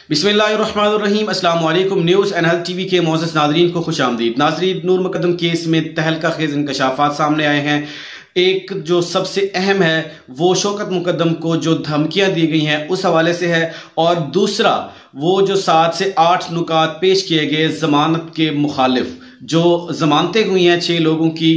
बिस्मिल्लाहिर्रहमानिर्रहीम अस्सलाम वालेकुम। न्यूज़ एंड हेल्थ टीवी के मोअज़्ज़ज़ नाज़रीन को खुश आमदीद। नाज़रीन, नूर मुक़द्दम केस में तहलका खेज़ इंकशाफात सामने आए हैं। एक जो सबसे अहम है वो शौकत मुक़द्दम को जो धमकियां दी गई हैं उस हवाले से है, और दूसरा वो जो 7 से 8 नुकात पेश किए गए जमानत के मुखालिफ जो जमानतें हुई हैं 6 लोगों की,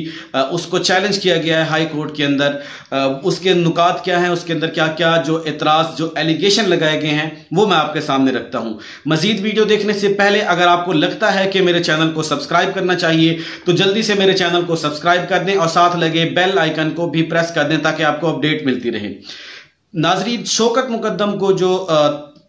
उसको चैलेंज किया गया है हाई कोर्ट के अंदर। उसके नुकात क्या हैं, उसके अंदर क्या क्या जो एतराज़ जो एलिगेशन लगाए गए हैं वो मैं आपके सामने रखता हूं। मजीद वीडियो देखने से पहले अगर आपको लगता है कि मेरे चैनल को सब्सक्राइब करना चाहिए तो जल्दी से मेरे चैनल को सब्सक्राइब कर दें और साथ लगे बेल आइकन को भी प्रेस कर दें ताकि आपको अपडेट मिलती रहे। नाजरीन, शौकत मुक़द्दम को जो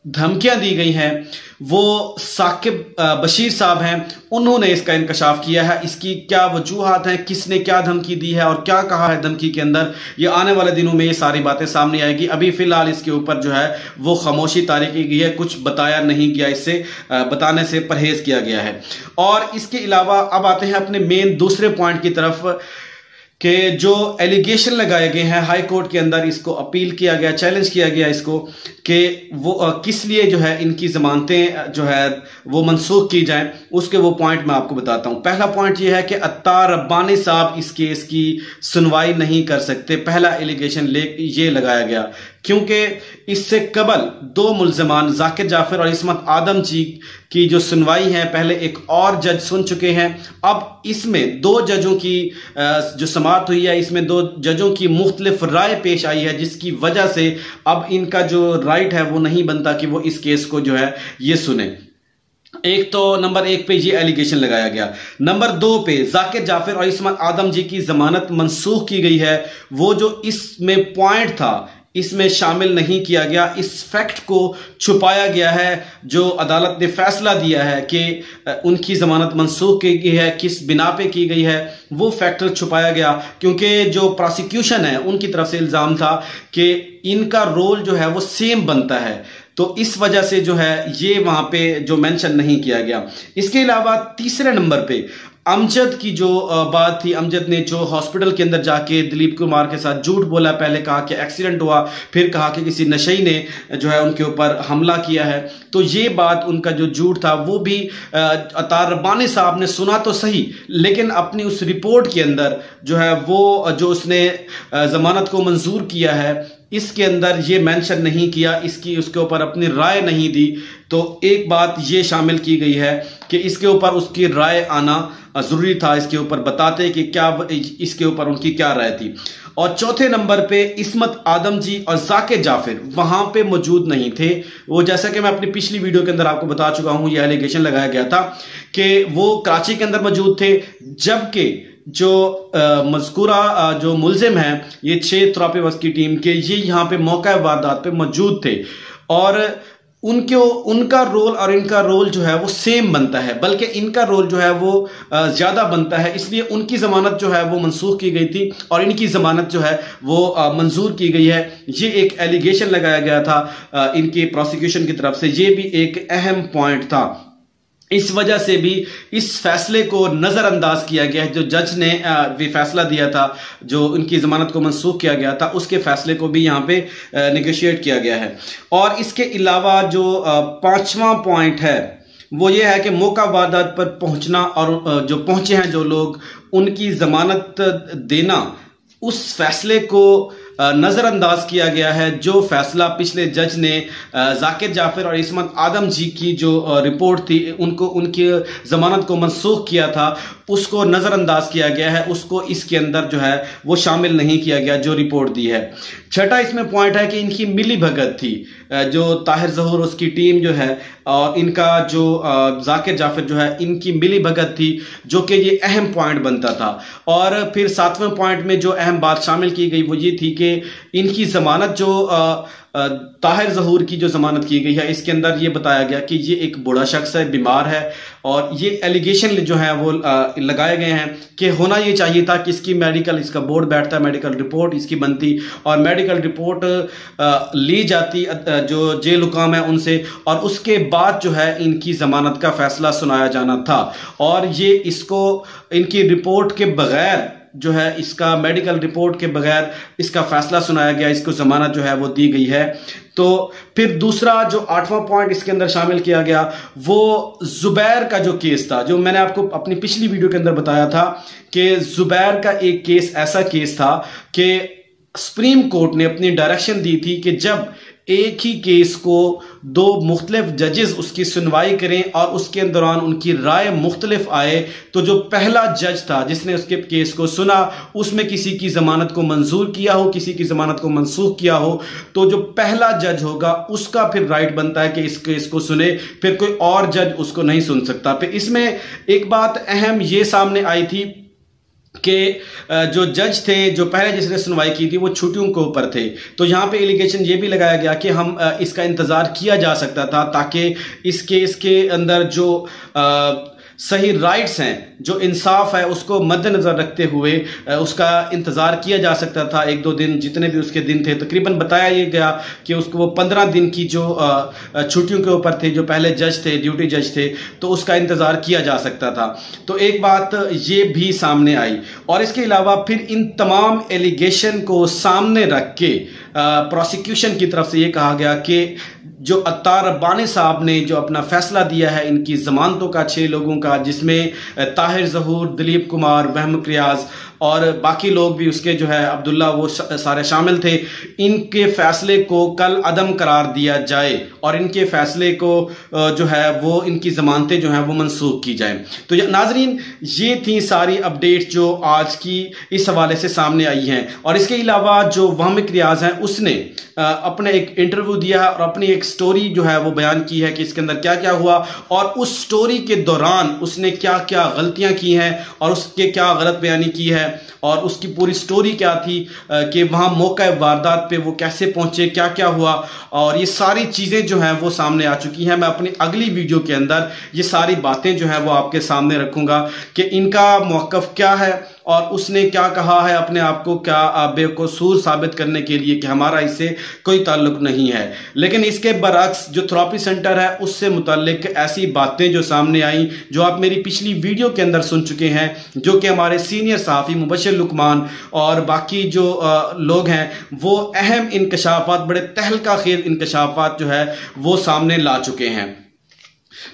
धमकियां दी गई हैं वो साकिब बशीर साहब हैं, उन्होंने इसका इंकशाफ किया है। इसकी क्या वजूहात हैं, किसने क्या धमकी दी है और क्या कहा है धमकी के अंदर, ये आने वाले दिनों में ये सारी बातें सामने आएगी। अभी फिलहाल इसके ऊपर जो है वो खामोशी तारी की गई है, कुछ बताया नहीं गया, इससे बताने से परहेज किया गया है। और इसके अलावा अब आते हैं अपने मेन दूसरे पॉइंट की तरफ कि जो एलिगेशन लगाए गए हैं हाई कोर्ट के अंदर, इसको अपील किया गया, चैलेंज किया गया इसको कि वो किस लिए जो है इनकी जमानतें जो है वो मनसूख की जाएं, उसके वो पॉइंट मैं आपको बताता हूं। पहला पॉइंट ये है कि अत्तार रब्बानी साहब इस केस की सुनवाई नहीं कर सकते। पहला एलिगेशन ये लगाया गया क्योंकि इससे कबल 2 मुल्ज़िमान जाकिर जाफर और इस्मत आदम जी की जो सुनवाई है पहले एक और जज सुन चुके हैं। अब इसमें 2 जजों की जो समाअत हुई है, इसमें 2 जजों की मुख्तलिफ राय पेश आई है, जिसकी वजह से अब इनका जो राइट है वो नहीं बनता कि वो इस केस को जो है ये सुने। एक तो नंबर 1 पे ये एलिगेशन लगाया गया। नंबर 2 पे जाकिर जाफर और इस्मत आदम जी की जमानत मनसूख की गई है। वो जो इसमें पॉइंट था इसमें शामिल नहीं किया गया, इस फैक्ट को छुपाया गया है। जो अदालत ने फैसला दिया है कि उनकी जमानत मनसूख की गई है, किस बिना पे की गई है, वो फैक्टर छुपाया गया क्योंकि जो प्रोसिक्यूशन है उनकी तरफ से इल्जाम था कि इनका रोल जो है वो सेम बनता है, तो इस वजह से जो है ये वहां पे जो मेंशन नहीं किया गया। इसके अलावा तीसरे नंबर पे अमजद की जो बात थी, अमजद ने जो हॉस्पिटल के अंदर जाके दिलीप कुमार के साथ झूठ बोला, पहले कहा कि एक्सीडेंट हुआ, फिर कहा कि किसी नशई ने जो है उनके ऊपर हमला किया है, तो ये बात उनका जो झूठ था वो भी अतार रब्बानी साहब ने सुना तो सही, लेकिन अपनी उस रिपोर्ट के अंदर जो है वो जो उसने जमानत को मंजूर किया है इसके अंदर ये मेंशन नहीं किया, इसकी उसके ऊपर अपनी राय नहीं दी। तो एक बात ये शामिल की गई है कि इसके ऊपर उसकी राय आना जरूरी था, इसके ऊपर बताते कि क्या इसके ऊपर उनकी क्या राय थी। और चौथे नंबर पे इस्मत आदम जी और जाकिर जाफर वहां पे मौजूद नहीं थे। वो जैसा कि मैं अपनी पिछली वीडियो के अंदर आपको बता चुका हूं, यह एलिगेशन लगाया गया था कि वो कराची के अंदर मौजूद थे, जबकि जो मज़कूरा जो मुल्जिम हैं ये 6 थेरेपी वर्क्स की टीम के, ये यहाँ पे मौका वारदात पे मौजूद थे और उनका रोल और इनका रोल जो है वो सेम बनता है, बल्कि इनका रोल जो है वो ज्यादा बनता है, इसलिए उनकी जमानत जो है वो मनसूख की गई थी और इनकी जमानत जो है वो मंजूर की गई है। ये एक एलिगेशन लगाया गया था इनकी प्रोसिक्यूशन की तरफ से, ये भी एक अहम पॉइंट था। इस वजह से भी इस फैसले को नजरअंदाज किया गया है। जो जज ने भी फैसला दिया था, जो उनकी जमानत को मनसूख किया गया था, उसके फैसले को भी यहां पे नेगोशिएट किया गया है। और इसके अलावा जो 5वां पॉइंट है वो ये है कि मौका वारदात पर पहुंचना और जो पहुंचे हैं जो लोग, उनकी जमानत देना, उस फैसले को नजरअंदाज किया गया है। जो फैसला पिछले जज ने जाकिर जाफर और इस्मत आदम जी की जो रिपोर्ट थी उनको उनकी जमानत को मनसूख किया था, उसको नजरअंदाज किया गया है, उसको इसके अंदर जो है वो शामिल नहीं किया गया जो रिपोर्ट दी है। छठा इसमें पॉइंट है कि इनकी मिली भगत थी, जो ताहिर ज़हूर उसकी टीम जो है और इनका जो जाकिर जाफर जो है, इनकी मिली भगत थी, जो कि ये अहम पॉइंट बनता था। और फिर 7वें पॉइंट में जो अहम बात शामिल की गई वो ये थी कि इनकी जमानत जो ताहिर ज़हूर की जो जमानत की गई है, इसके अंदर ये बताया गया कि ये एक बूढ़ा शख्स है, बीमार है, और ये एलिगेशन जो है वो लगाए गए हैं कि होना ये चाहिए था कि इसकी मेडिकल, इसका बोर्ड बैठता, मेडिकल रिपोर्ट इसकी बनती और मेडिकल रिपोर्ट ली जाती जो जेल हुकाम है उनसे, और उसके बाद जो है इनकी जमानत का फैसला सुनाया जाना था। और ये इसको इनकी रिपोर्ट के बगैर जो है, इसका मेडिकल रिपोर्ट के बगैर इसका फैसला सुनाया गया, इसको जमानत जो है वो दी गई है। तो फिर दूसरा जो 8वां पॉइंट इसके अंदर शामिल किया गया वो जुबैर का जो केस था, जो मैंने आपको अपनी पिछली वीडियो के अंदर बताया था कि जुबैर का एक केस ऐसा केस था कि सुप्रीम कोर्ट ने अपनी डायरेक्शन दी थी कि जब एक ही केस को दो मुख्तलिफ जजेस उसकी सुनवाई करें और उसके दौरान उनकी राय मुख्तलिफ आए, तो जो पहला जज था जिसने उसके केस को सुना उसमें किसी की जमानत को मंजूर किया हो, किसी की जमानत को मनसूख किया हो, तो जो पहला जज होगा उसका फिर राइट बनता है कि इस केस को सुने, फिर कोई और जज उसको नहीं सुन सकता। फिर इसमें एक बात अहम ये सामने आई थी कि जो जज थे जो पहले जिसने सुनवाई की थी वो छुट्टियों के ऊपर थे, तो यहां पे एलिगेशन ये भी लगाया गया कि हम इसका इंतजार किया जा सकता था ताकि इस केस के अंदर जो सही राइट्स हैं, जो इंसाफ है उसको मद्देनजर रखते हुए उसका इंतजार किया जा सकता था। 1-2 दिन जितने भी उसके दिन थे, तकरीबन बताया ये गया कि उसको वो 15 दिन की जो छुट्टियों के ऊपर थे, जो पहले जज थे, ड्यूटी जज थे, तो उसका इंतजार किया जा सकता था। तो एक बात ये भी सामने आई और इसके अलावा फिर इन तमाम एलिगेशन को सामने रख के प्रोसिक्यूशन की तरफ से ये कहा गया कि जो अत्तार रब्बानी साहब ने जो अपना फैसला दिया है इनकी जमानतों का 6 लोगों का, जिसमें ताहिर ज़हूर, दिलीप कुमार, वहमक रियाज और बाकी लोग भी उसके जो है अब्दुल्ला वो सारे शामिल थे, इनके फैसले को कल अदम करार दिया जाए और इनके फैसले को जो है वो इनकी जमानतें जो हैं वो मनसूख की जाए। तो नाजरीन ये थी सारी अपडेट जो आज की इस हवाले से सामने आई हैं। और इसके अलावा जो वहमक रियाज हैं उसने अपने एक इंटरव्यू दिया है और अपनी एक स्टोरी जो है वो बयान की है कि इसके अंदर क्या क्या हुआ और उस स्टोरी के दौरान उसने क्या क्या गलतियां की हैं और उसके क्या गलत बयानी की है और उसकी पूरी स्टोरी क्या थी कि वहां मौका वारदात पे वो कैसे पहुंचे, क्या क्या हुआ, और ये सारी चीजें जो हैं वो सामने आ चुकी हैं। मैं अपनी अगली वीडियो के अंदर ये सारी बातें जो हैं वो आपके सामने रखूंगा कि इनका मौक़िफ़ क्या है और उसने क्या कहा है अपने आप को क्या बेकसूर साबित करने के लिए कि हमारा इससे कोई ताल्लुक नहीं है। लेकिन इसके बरअक्स जो थेरेपी सेंटर है उससे मुताल्लिक ऐसी बातें जो सामने आई जो आप मेरी पिछली वीडियो के अंदर सुन चुके हैं, जो कि हमारे सीनियर सहाफ़ी मुबश्शिर लुकमान और बाकी जो लोग हैं वो अहम इंकशाफात, बड़े तहलका खेज इंकशाफात जो है वो सामने ला चुके हैं।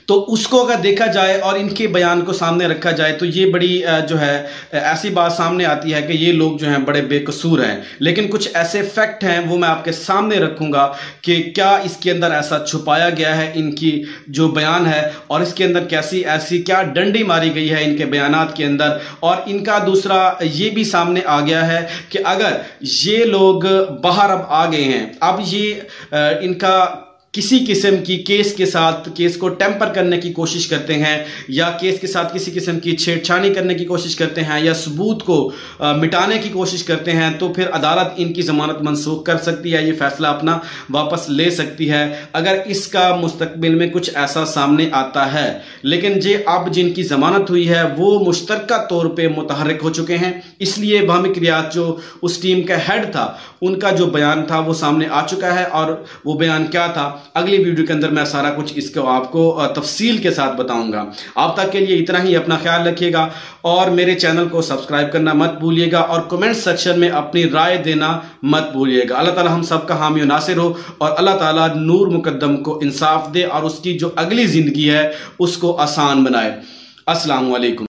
तो उसको अगर देखा जाए और इनके बयान को सामने रखा जाए तो ये बड़ी जो है ऐसी बात सामने आती है कि ये लोग जो हैं बड़े बेकसूर हैं। लेकिन कुछ ऐसे फैक्ट हैं वो मैं आपके सामने रखूंगा कि क्या इसके अंदर ऐसा छुपाया गया है, इनकी जो बयान है, और इसके अंदर कैसी ऐसी क्या डंडी मारी गई है इनके बयानात के अंदर। और इनका दूसरा ये भी सामने आ गया है कि अगर ये लोग बाहर अब आ गए हैं, अब ये इनका किसी किस्म की केस को टेम्पर करने की कोशिश करते हैं या केस के साथ किसी किस्म की छेड़छाड़ी करने की कोशिश करते हैं या सबूत को मिटाने की कोशिश करते हैं, तो फिर अदालत इनकी जमानत मनसूख कर सकती है, ये फैसला अपना वापस ले सकती है अगर इसका मुस्तकबिल में कुछ ऐसा सामने आता है। लेकिन जे अब जिनकी जमानत हुई है वो मुश्तरका तौर पर मुतहर्रिक हो चुके हैं, इसलिए वहमक रियाज जो उस टीम का हेड था उनका जो बयान था वो सामने आ चुका है। और वो बयान क्या था अगली वीडियो के अंदर मैं सारा कुछ इसको आपको तफसील के साथ बताऊंगा। आप तक के लिए इतना ही, अपना ख्याल रखिएगा और मेरे चैनल को सब्सक्राइब करना मत भूलिएगा और कमेंट सेक्शन में अपनी राय देना मत भूलिएगा। अल्लाह ताला हम सबका हामी और नासिर हो और अल्लाह ताला नूर मुकद्दम को इंसाफ दे और उसकी जो अगली जिंदगी है उसको आसान बनाए। अस्सलाम वालेकुम।